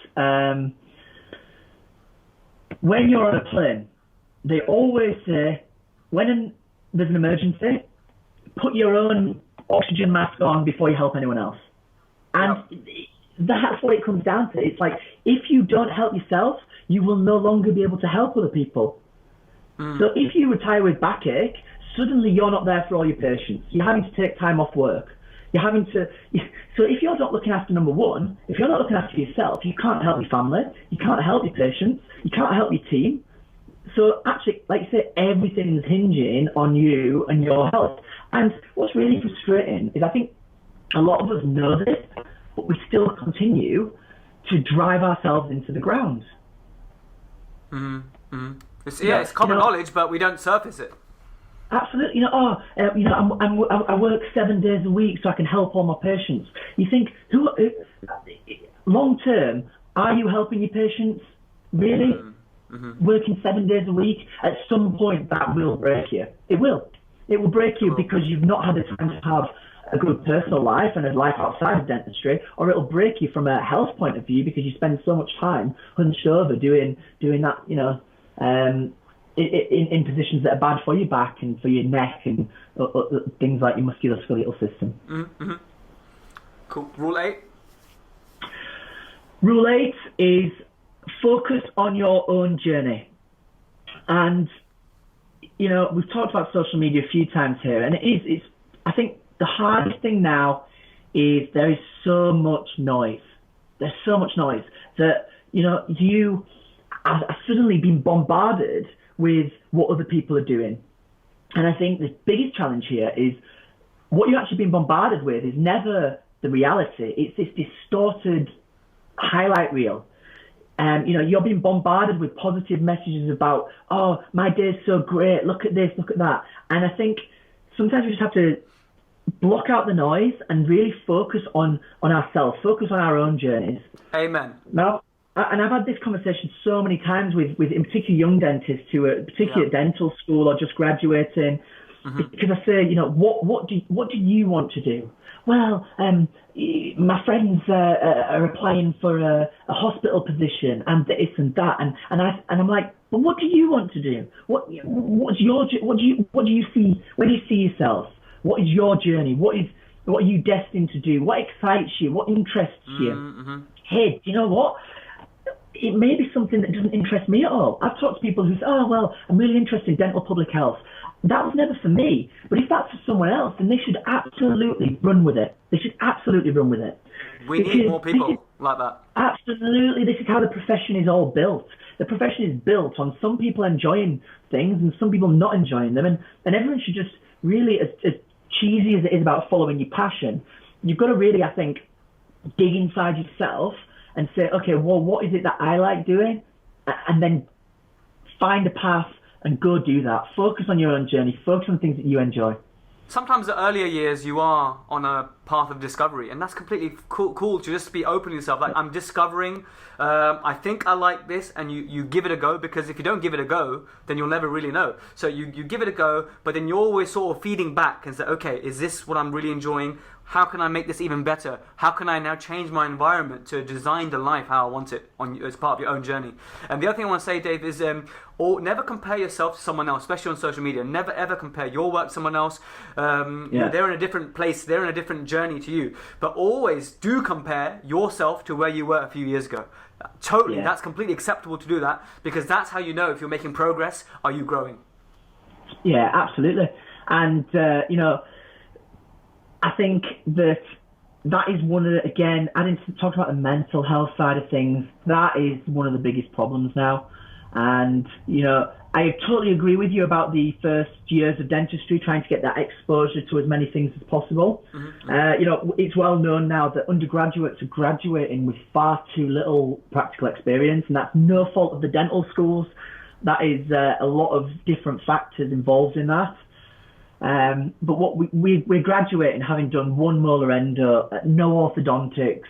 when you're on a plane, they always say, when there's an emergency, put your own oxygen mask on before you help anyone else. And that's what it comes down to. It's like, if you don't help yourself, you will no longer be able to help other people. So if you retire with backache, suddenly you're not there for all your patients. You're having to take time off work. So if you're not looking after number one, if you're not looking after yourself, you can't help your family, you can't help your patients, you can't help your team. So actually, like you say, everything's hinging on you and your health. And what's really frustrating is I think a lot of us know this, but we still continue to drive ourselves into the ground. It's common knowledge, but we don't surface it. Absolutely. I work 7 days a week so I can help all my patients. You think, long term, are you helping your patients? Really? Working 7 days a week? At some point, that will break you. It will. It will break you because you've not had the time to have a good personal life and a life outside of dentistry, or it'll break you from a health point of view because you spend so much time hunched over doing that, in positions that are bad for your back and for your neck and things like your musculoskeletal system. Cool. Rule 8? Rule 8 is focus on your own journey. And we've talked about social media a few times here, and I think the hardest thing now is there is so much noise. There's so much noise that, you have suddenly been bombarded with what other people are doing. And I think the biggest challenge here is what you're actually being bombarded with is never the reality. It's this distorted highlight reel. You're being bombarded with positive messages about, oh, my day's so great, look at this, look at that. And I think sometimes we just have to block out the noise and really focus on ourselves, focus on our own journeys. Amen. Now, and I've had this conversation so many times with in particular young dentists who are particularly at dental school or just graduating, because I say, what do you want to do? Well, my friends are applying for a hospital position and this and that, and I'm like, but what do you want to do? What do you see? Where do you see yourself? What is your journey? What are you destined to do? What excites you? What interests you? Hey, do you know what? It may be something that doesn't interest me at all. I've talked to people who say, oh, well, I'm really interested in dental public health. That was never for me. But if that's for someone else, then they should absolutely run with it. They should absolutely run with it. We need more people like that. Absolutely. This is how the profession is all built. The profession is built on some people enjoying things and some people not enjoying them. And everyone should just really, as cheesy as it is about following your passion, you've got to really, I think, dig inside yourself and say, okay, well, what is it that I like doing? And then find a path and go do that. Focus on your own journey. Focus on things that you enjoy. Sometimes the earlier years you are on a path of discovery, and that's completely cool to just be open to yourself. Like, I'm discovering, I think I like this, and you give it a go, because if you don't give it a go, then you'll never really know. So you give it a go, but then you're always sort of feeding back and say, okay, is this what I'm really enjoying? How can I make this even better? How can I now change my environment to design the life how I want it as part of your own journey? And the other thing I want to say, Dave, is never compare yourself to someone else, especially on social media. Never ever compare your work to someone else. They're in a different place. They're in a different journey to you. But always do compare yourself to where you were a few years ago. Totally, that's completely acceptable to do that, because that's how you know if you're making progress. Are you growing? Yeah, absolutely. And I think that is one of the, again, adding to talk about the mental health side of things, that is one of the biggest problems now. And, I totally agree with you about the first years of dentistry, trying to get that exposure to as many things as possible. It's well known now that undergraduates are graduating with far too little practical experience, and that's no fault of the dental schools. That is a lot of different factors involved in that. But what we're graduating having done one molar endo, no orthodontics,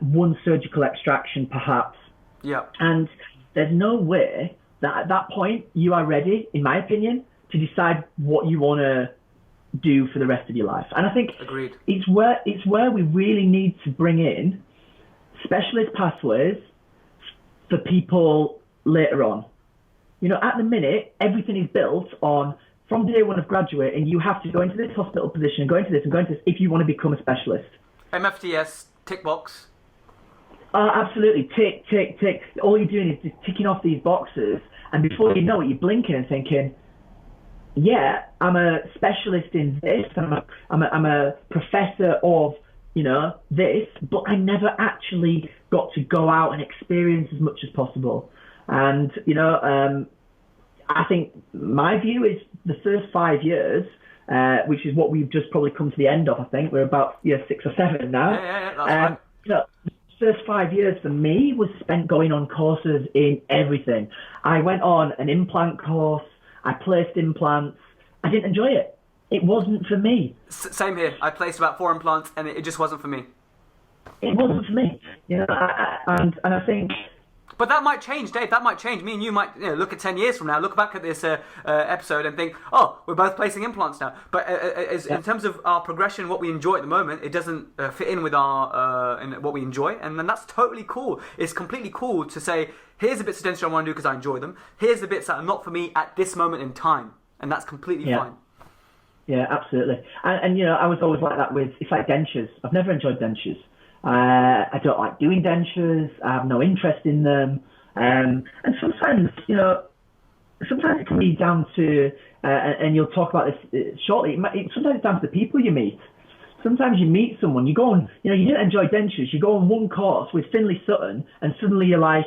one surgical extraction perhaps. Yeah. And there's no way that at that point you are ready, in my opinion, to decide what you want to do for the rest of your life. And I think Agreed. It's where we really need to bring in specialist pathways for people later on. At the minute, everything is built on, from day one of graduating, you have to go into this hospital position and go into this and go into this if you want to become a specialist. MFTS, tick box. Absolutely. Tick, tick, tick. All you're doing is just ticking off these boxes, and before you know it, you're blinking and thinking, yeah, I'm a specialist in this, I'm a professor of, this, but I never actually got to go out and experience as much as possible. And, I think my view is the first 5 years, which is what we've just probably come to the end of, I think. We're about year 6 or 7 now. Yeah, that's right. The first 5 years for me was spent going on courses in everything. I went on an implant course. I placed implants. I didn't enjoy it. It wasn't for me. Same here. I placed about 4 implants, and it just wasn't for me. It wasn't for me. And I think... But that might change, Dave. That might change. Me and you might look at 10 years from now, look back at this episode and think, oh, we're both placing implants now. But in terms of our progression, what we enjoy at the moment, it doesn't fit in with our in what we enjoy. And then that's totally cool. It's completely cool to say, here's the bits of dentistry I want to do because I enjoy them. Here's the bits that are not for me at this moment in time. And that's completely fine. Yeah, absolutely. And I was always like that with, it's like dentures. I've never enjoyed dentures. I don't like doing dentures. I have no interest in them. And sometimes, sometimes it can be down to, and you'll talk about this shortly. Sometimes it's down to the people you meet. Sometimes you meet someone, you go on, you didn't enjoy dentures. You go on one course with Finlay Sutton, and suddenly you're like,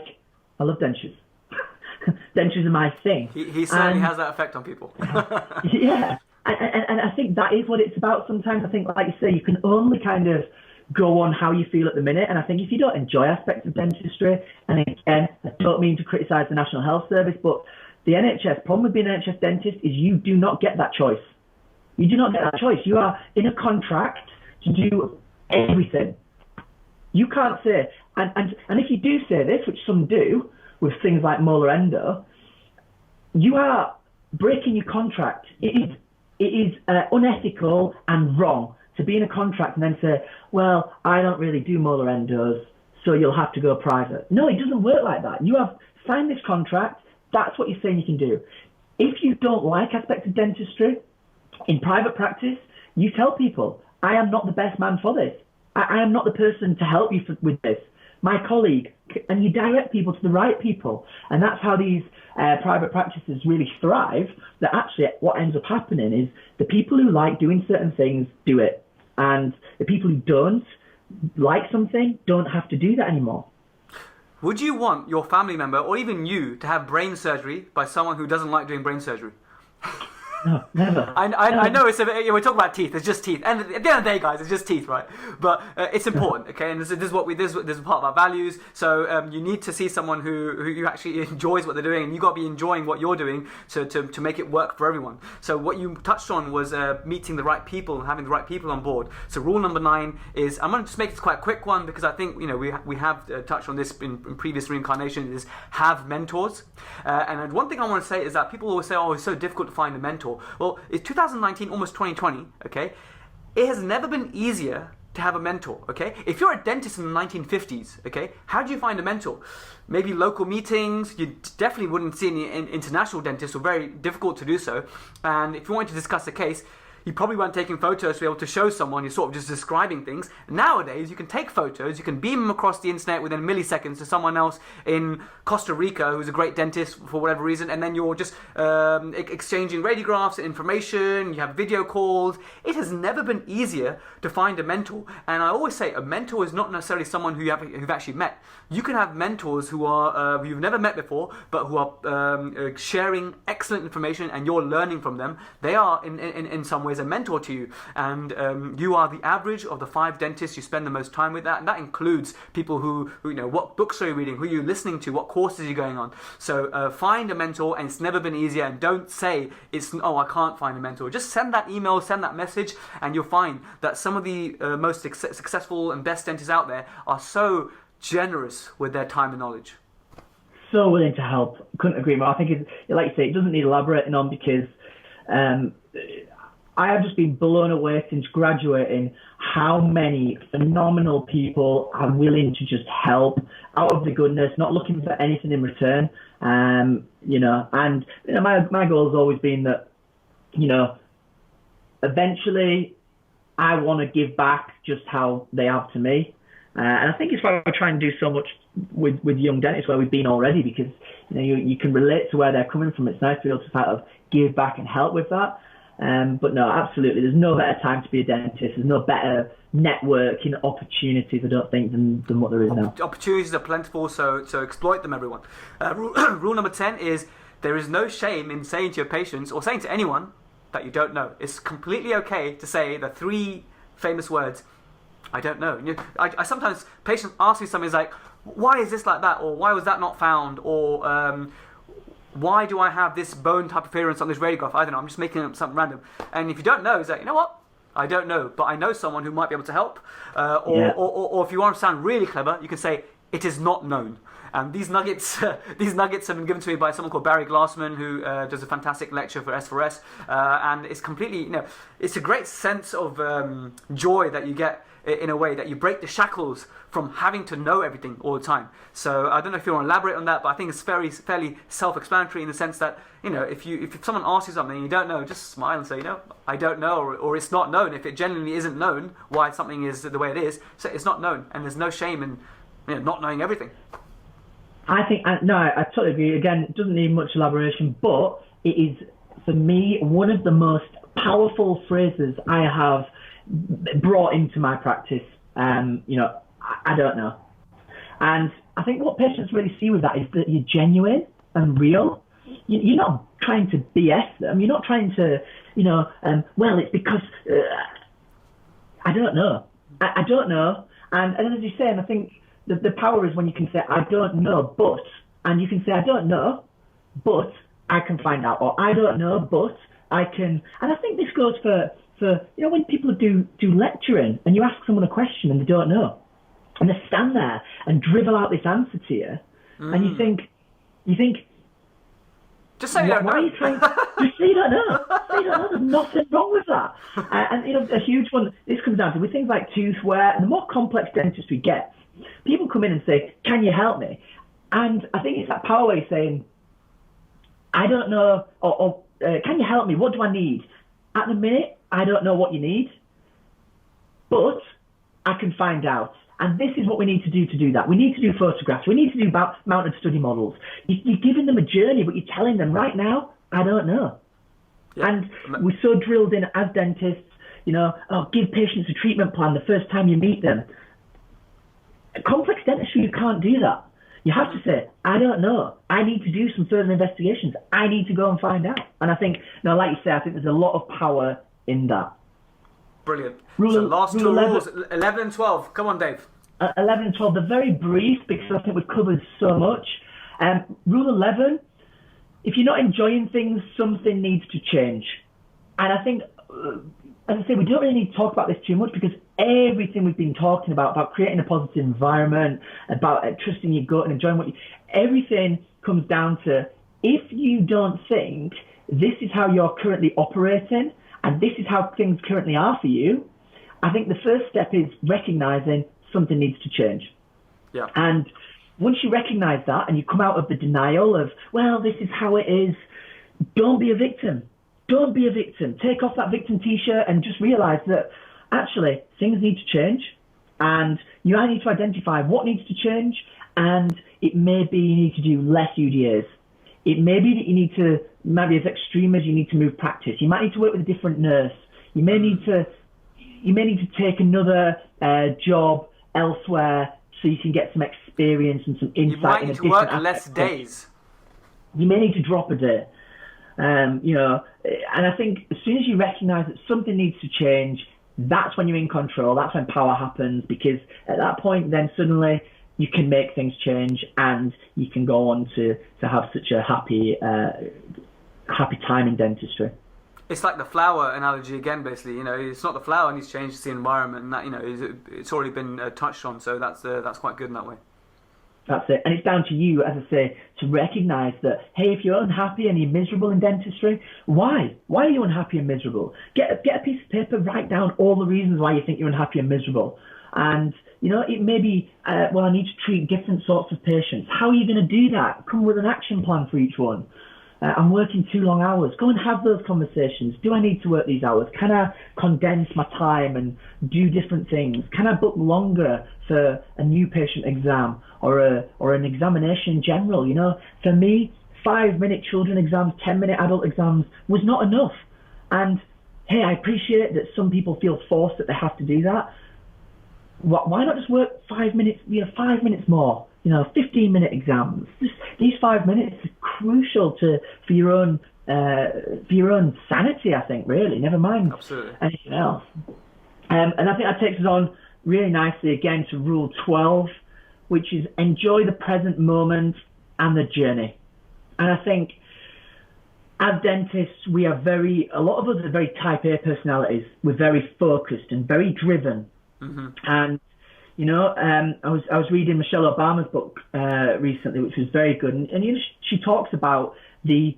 I love dentures. Dentures are my thing. He certainly has that effect on people. Yeah. And I think that is what it's about sometimes. I think, like you say, you can only kind of go on how you feel at the minute. And I think if you don't enjoy aspects of dentistry, and again, I don't mean to criticise the National Health Service, but the NHS, problem with being an NHS dentist is you do not get that choice. You do not get that choice. You are in a contract to do everything. You can't say, and if you do say this, which some do, with things like molar endo, you are breaking your contract. It is unethical and wrong to be in a contract and then say, well, I don't really do molar endos, so you'll have to go private. No, it doesn't work like that. You have signed this contract. That's what you're saying you can do. If you don't like aspects of dentistry in private practice, you tell people, I am not the best man for this. I am not the person to help you with this. My colleague, and you direct people to the right people. And that's how these private practices really thrive, that actually what ends up happening is the people who like doing certain things do it. And the people who don't like something don't have to do that anymore. Would you want your family member, or even you, to have brain surgery by someone who doesn't like doing brain surgery? No, never. I know we're talking about teeth. It's just teeth, and at the end of the day, guys, it's just teeth, right? But it's important, okay? And this is what this is part of our values. So you need to see someone who actually enjoys what they're doing, and you got to be enjoying what you're doing to make it work for everyone. So what you touched on was meeting the right people and having the right people on board. So rule number 9 is, I'm going to just make this quite a quick one because I think we have touched on this in previous reincarnations, is have mentors. And one thing I want to say is that people always say, oh, it's so difficult to find a mentor. Well, it's 2019, almost 2020, okay? It has never been easier to have a mentor, okay? If you're a dentist in the 1950s, okay, how do you find a mentor? Maybe local meetings. You definitely wouldn't see any international dentists, or very difficult to do so. And if you wanted to discuss a case, you probably weren't taking photos to be able to show someone. You're sort of just describing things. Nowadays, you can take photos, you can beam them across the internet within milliseconds to someone else in Costa Rica who's a great dentist for whatever reason, and then you're just exchanging radiographs and information. You have video calls. It has never been easier to find a mentor. And I always say a mentor is not necessarily someone who you've actually met. You can have mentors who are who you've never met before, but who are sharing excellent information, and you're learning from them. They are in some ways a mentor to you, and you are the average of the 5 dentists you spend the most time with. And that includes people who what books are you reading, who are you listening to, what courses are you going on. So find a mentor, and it's never been easier. And don't say I can't find a mentor. Just send that email, send that message, and you'll find that some of the most successful and best dentists out there are so generous with their time and knowledge. So willing to help. Couldn't agree more. I think, like you say, it doesn't need elaborating on, because I have just been blown away since graduating how many phenomenal people are willing to just help out of the goodness, not looking for anything in return. My goal has always been that, eventually I want to give back just how they have to me. And I think it's why we try and do so much with young dentists where we've been already, because you can relate to where they're coming from. It's nice to be able to kind of give back and help with that. But no, absolutely, there's no better time to be a dentist. There's no better networking opportunities, I don't think, than what there is now. Opportunities are plentiful, so exploit them, everyone. Rule number 10 is, there is no shame in saying to your patients, or saying to anyone, that you don't know. It's completely okay to say the 3 famous words, I don't know. I sometimes, patients ask me something like, why is this like that? Or why was that not found? Or why do I have this bone type appearance on this radiograph? I don't know, I'm just making up something random. And if you don't know, it's like, you know what? I don't know, but I know someone who might be able to help. Or if you want to sound really clever, you can say, it is not known. And these nuggets have been given to me by someone called Barry Glassman, who does a fantastic lecture for S4S. And it's completely, it's a great sense of joy that you get, in a way that you break the shackles from having to know everything all the time. So I don't know if you want to elaborate on that, but I think it's fairly self-explanatory in the sense that, if someone asks you something and you don't know, just smile and say, I don't know, or it's not known. If it genuinely isn't known why something is the way it is, so it's not known, and there's no shame in not knowing everything. I think, no, I totally agree. Again, it doesn't need much elaboration, but it is, for me, one of the most powerful phrases I have brought into my practice. I don't know. And I think what patients really see with that is that you're genuine and real. You're not trying to BS them. You're not trying to, well, it's because I don't know. I don't know. And as you say, and I think the power is when you can say, I don't know, but, and you can say, I don't know, but I can find out, or I don't know, but I can. And I think this goes for when people do lecturing and you ask someone a question and they don't know, and they stand there and dribble out this answer to you, and you think, just say you don't know. Why are you trying? Just say you don't know. Say you don't know. There's nothing wrong with that. And a huge one. This comes down to with things like tooth wear, and the more complex dentistry gets, people come in and say, "Can you help me?" And I think it's that power way saying, "I don't know," or "Can you help me? What do I need?" At the minute, I don't know what you need, but I can find out. And this is what we need to do that. We need to do photographs. We need to do mounted study models. You're giving them a journey, but you're telling them right now, I don't know. Yeah. And we're so drilled in as dentists, give patients a treatment plan the first time you meet them. Complex dentistry, you can't do that. You have to say, I don't know. I need to do some further investigations. I need to go and find out. And I think, like you say, I think there's a lot of power in that. Brilliant. So last two rules, 11 and 12. Come on, Dave. 11 and 12, they're very brief because I think we've covered so much. Rule 11, if you're not enjoying things, something needs to change. And I think, as I say, we don't really need to talk about this too much because everything we've been talking about creating a positive environment, about trusting your gut and enjoying everything comes down to, if you don't think this is how you're currently operating, and this is how things currently are for you, I think the first step is recognizing something needs to change. Yeah. And once you recognize that and you come out of the denial of, well, this is how it is, don't be a victim. Don't be a victim. Take off that victim t-shirt and just realize that actually things need to change. And you need to identify what needs to change. And it may be you need to do less UDAs. It may be that you need to, maybe as extreme as you need to move practice. You might need to work with a different nurse. You may need to take another job elsewhere so you can get some experience and some insight. You might need to work less days. You may need to drop a day. And I think as soon as you recognize that something needs to change, that's when you're in control. That's when power happens, because at that point, then suddenly you can make things change and you can go on to have such a happy time in dentistry. It's like the flower analogy again, basically. It's not the flower needs to change, it's the environment, and that it's already been touched on. So that's quite good in that way. That's it, and it's down to you, as I say, to recognise that, hey, if you're unhappy and you're miserable in dentistry, why? Why are you unhappy and miserable? Get a piece of paper, write down all the reasons why you think you're unhappy and miserable, and it may be, I need to treat different sorts of patients. How are you going to do that? Come with an action plan for each one. I'm working too long hours. Go and have those conversations. Do I need to work these hours? Can I condense my time and do different things? Can I book longer for a new patient exam or an examination in general? For me, 5-minute children exams, 10-minute adult exams was not enough. And hey, I appreciate that some people feel forced that they have to do that. Why not just work 5 minutes? 5 minutes more. 15-minute exams. These 5 minutes are crucial for your own sanity, I think, really. Never mind Absolutely. Anything else. And I think that takes us on really nicely again to rule 12, which is enjoy the present moment and the journey. And I think as dentists, a lot of us are very type A personalities. We're very focused and very driven. Mm-hmm. And I was reading Michelle Obama's book recently, which was very good, and she talks about the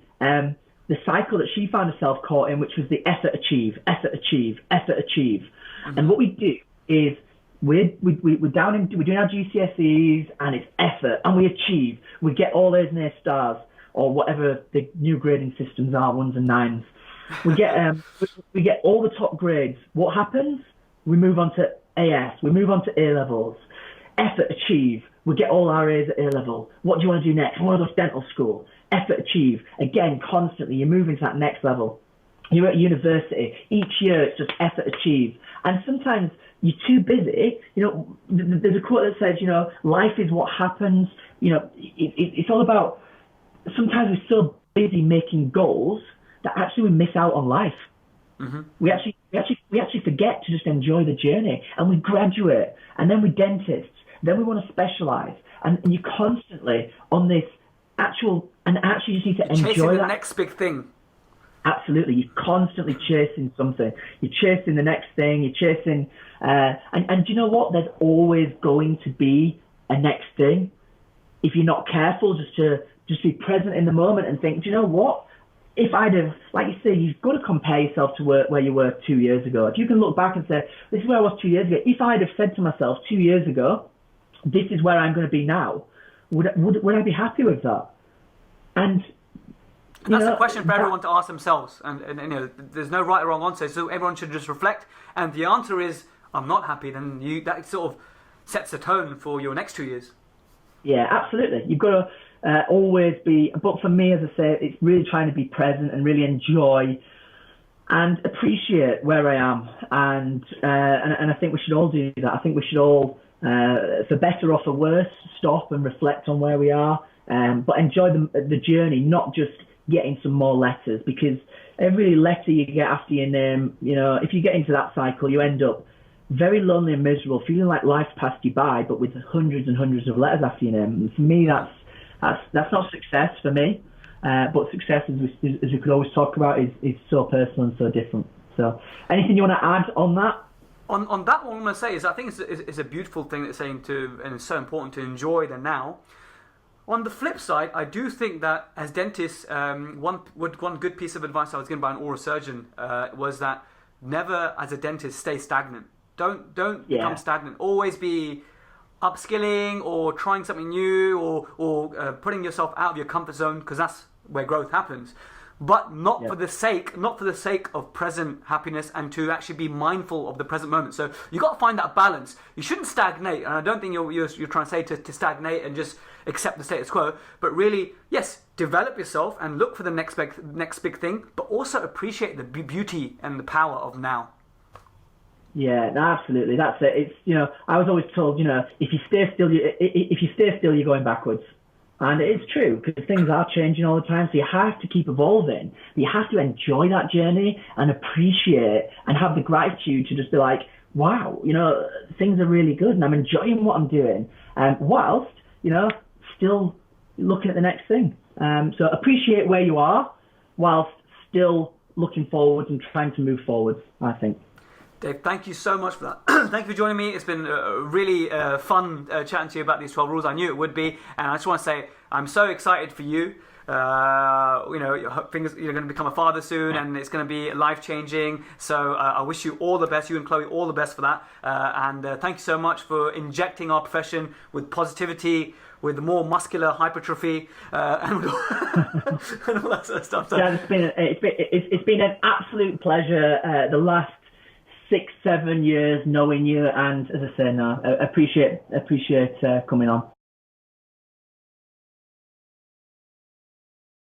cycle that she found herself caught in, which was the effort achieve, effort achieve, effort achieve. Mm-hmm. And what we do is we're doing our GCSEs, and it's effort, and we achieve. We get all A's and A stars, or whatever the new grading systems are, 1s and 9s. We get all the top grades. What happens? We move on to AS, we move on to A levels. Effort, achieve. we get all our A's at A level. What do you want to do next? I want to go to dental school. Effort, achieve. Again, constantly, you're moving to that next level. You're at university. Each year, it's just effort, achieve. And sometimes you're too busy. You know, there's a quote that says, you know, life is what happens. You know, it's all about, sometimes we're so busy making goals that actually we miss out on life. Mm-hmm. We actually forget to just enjoy the journey, and we graduate, and then we're dentists, then we want to specialize, and you're constantly on this actually just need to enjoy the next big thing. Absolutely, you're constantly chasing something. You're chasing the next thing. You're chasing, and do you know what? There's always going to be a next thing. If you're not careful, just be present in the moment and think, do you know what? If I'd have, like you say, you've got to compare yourself to where you were 2 years ago. If you can look back and say, this is where I was 2 years ago. If I'd have said to myself 2 years ago, this is where I'm going to be now, would I be happy with that? And that's the question for everyone to ask themselves. And you know, there's no right or wrong answer. So everyone should just reflect. And the answer is, I'm not happy. Then that sort of sets the tone for your next 2 years. Yeah, absolutely. You've got to always be, but for me, as I say, it's really trying to be present and really enjoy and appreciate where I am. And I think we should all do that. I think we should all, for better or for worse, stop and reflect on where we are, but enjoy the journey, not just getting some more letters, because every letter you get after your name, you know, if you get into that cycle, you end up very lonely and miserable, feeling like life's passed you by, but with hundreds and hundreds of letters after your name. And for me, that's not success for me. But success, as we could always talk about, is so personal and so different. So, anything you want to add on that? On that one, I'm going to say is I think it's a beautiful thing that's saying and it's so important to enjoy the now. On the flip side, I do think that as dentists, one good piece of advice I was given by an oral surgeon was that never, as a dentist, stay stagnant. Don't become stagnant. Always be upskilling or trying something new or putting yourself out of your comfort zone, because that's where growth happens. But not for the sake of present happiness, and to actually be mindful of the present moment. So you got to find that balance. You shouldn't stagnate, and I don't think you're trying to say to stagnate and just accept the status quo. But really, yes, develop yourself and look for the next big thing, but also appreciate the beauty and the power of now. Yeah, no, absolutely. That's it. It's, you know, I was always told, you know, if you stay still, you're going backwards. And it's true, because things are changing all the time. So you have to keep evolving. But you have to enjoy that journey and appreciate and have the gratitude to just be like, wow, you know, things are really good and I'm enjoying what I'm doing. Whilst, you know, still looking at the next thing. So appreciate where you are whilst still looking forwards and trying to move forwards, I think. Dave, thank you so much for that. Thank you for joining me. It's been really fun chatting to you about these 12 rules. I knew it would be. And I just want to say I'm so excited for you. You know, you're going to become a father soon, and it's going to be life-changing. So I wish you all the best, you and Chloe, all the best for that. And thank you so much for injecting our profession with positivity, with more muscular hypertrophy, and all that sort of stuff. So, yeah, it's been an absolute pleasure. The last 6-7 years knowing you, and as I say, now appreciate coming on.